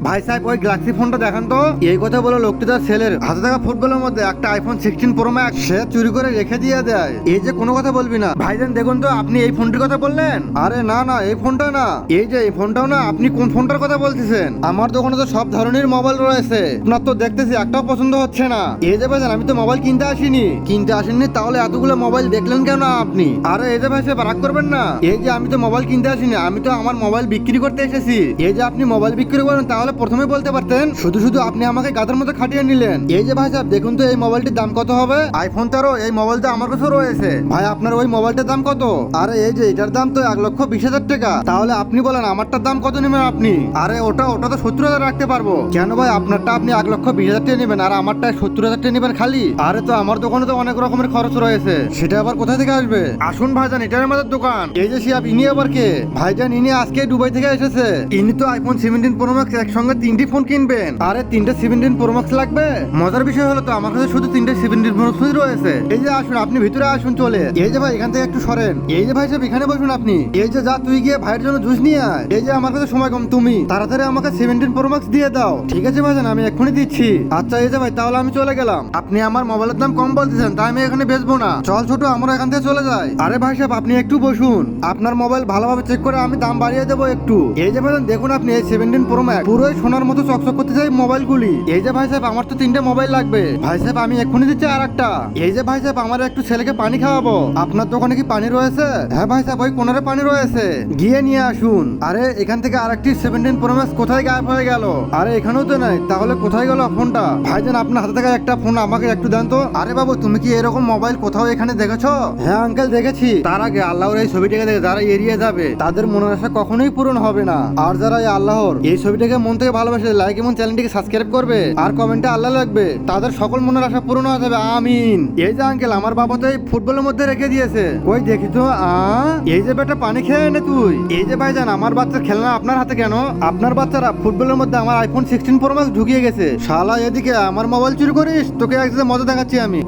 ভাই সাহেব ওই গ্যালাক্সি ফোনটা দেখেন তো। এই কথা বলে লোকটি তার ছেলের হাতে থাকা ফুটবলের মধ্যে একটা আইফোন 16 প্রো ম্যাক্স সে চুরি করে রেখে দিয়ে দেয়। এই যে কোনো কথা বলবি না ভাইজান, দেখুন তো আপনি এই ফোনটির কথা বললেন। আরে না না, এই ফোনটা না, এই যে এই ফোনটাও না। আপনি কোন ফোনটার কথা বলতেছেন? আমার দোকানে তো সব ধরনের মোবাইল রয়েছে, আপনার তো দেখতেছি একটাও পছন্দ হচ্ছে না। এই যে ভাইজান, আমি তো মোবাইল কিনতে আসেননি, তাহলে এতগুলো মোবাইল দেখলেন কেন আপনি? আরে এই যে ভাই সাহেব রাগ করবেন না, এই যে আমি তো মোবাইল কিনতে আসিনি, আমি তো আমার মোবাইল বিক্রি করতে এসেছি। এই যে আপনি মোবাইল বিক্রি করেন তাহলে প্রথমে বলতে পারতেন, শুধু শুধু আপনি আমাকে গাধার মতো খাটিয়ে নিলেন। এই যে ভাই সাহেব দেখুন তো এই মোবাইলটির দাম কত হবে। আইফোন 13 এই মোবাইলটা আমার কাছে রয়েছে। ভাই আপনার ওই মোবাইলটার দাম কত? আরে এই যে এটার দাম তো 1,20,000 টাকা। তাহলে আপনি বলেন আমারটার দাম কত নেবেন আপনি? আরে ওটা তো 70,000 রাখতে পারবো। কেন ভাই আপনারটা আপনি 1,20,000 টাকা নেবেন আর আমারটা 70,000 টাকা নেবেন খালি? আরে তো আমার দোকানে তো অনেক রকমের খরচ রয়েছে, সেটা আবার কোথা থেকে আসবে? আসুন ভাইজান, এটাই আমাদের দোকান। এই যে শিয়াব, ইনি আবার কে? ভাইজান ইনি আজকে দুবাই থেকে এসেছে। ইনি তো আইফোন 17 প্রো ম্যাক্স একসঙ্গে 3টি ফোন কিনবেন। আরে 3টে 17 প্রো ম্যাক্স লাগবে? মজার বিষয় হলো তো আমার কাছে শুধু 3টে 17 প্রো ম্যাক্স রয়েছে। এই যে আসুন, আপনি ভিতরে আসুন চলে। এই যে ভাই এখান থেকে একটু সরেন। এই যে ভাই সাহেব এখানে বসুন আপনি। এই যে যা তুই গিয়ে ভাইয়ের জন্য জুস নিয়ে আয়। এই যে আমার কাছে সময় কম, তুমি তাড়াতাড়ি আমাকে 17 প্রো ম্যাক্স দিয়ে দাও। ঠিক আছে ভাইজান, আমি এক্ষুনি দিচ্ছি। আচ্ছা এই যে ভাই, তাহলে আমি চলে গেলাম। আপনি আমার মোবাইলের দাম কম বলতেছেন, তাই আমি এখানে বেচবো না। চল ছোট, আমরা এখান থেকে চলে যাই। আরে ভাই সাহেব আপনি একটু বসুন, আপনার মোবাইল ভালোভাবে চেক করে আমি দাম বাড়িয়ে দেবো একটু। এই যে ভাইজান দেখুন, আপনি এই 17 প্রো ম্যাক্স পুরোই সোনার মতো চকচক করতে চাই মোবাইলগুলি। এই যে ভাই সাহেব আমার তো 3টে মোবাইল লাগবে। ভাই সাহেব আমি এক্ষুনি দিচ্ছি আর একটা। এই যে ভাই সাহেব আমার একটু ছেলেকে পানি খাওয়াবো। আপনার দোকানে কি পানি রয়েছে? হ্যাঁ ভাই সাহেব, ওই কোনারে পানি রয়েছে, গিয়ে নিয়ে আসুন। আরে এখান থেকে আরেকটি 17 প্রো ম্যাক্স কোথায় গায়েব হয়ে গেল? আরে এখানেও তো নাই, তাহলে কোথায় গেল ফোনটা? ভাইজান আপনার হাতে থাকা একটা ফোন আমাকে একটু দেন তো। আরে বাবু, তুমি কি এরকম মোবাইল কোথাও এখানে দেখেছো? হ্যাঁ আঙ্কেল দেখেছি। তার আগে আল্লাহর এই ছবিটাকে দেখে যারা এড়িয়ে যাবে তাদের মনের আশা কখনোই পূরণ হবে না। আর যারা এই আল্লাহর এই ছবিটাকে মন থেকে ভালোবাসে, লাইক এবং চ্যানেলটিকে সাবস্ক্রাইব করবে আর কমেন্টে আল্লাহ লাগবে, তাদের সকল মনের আশা পূরণ হয়ে যাবে, আমিন। এই যে আঙ্কেল, আমার বাবা তো এই ফুটবলের মধ্যে রেখে দিয়েছে। ওই দেখি তো। এই যে বেটা পানি খেয়ে নে তুই। এই যে ভাইজান, আমার বাচ্চার খেলনা আপনার হাতে কেন? আপনার বাচ্চারা ফুটবলের মধ্যে আমার আইফোন 16 প্রো ম্যাক্স ঢুকিয়ে গেছে। শালা এদিকে আমার মোবাইল চুরি করিস, তোকে একসাথে মজা দেখাচ্ছি আমি।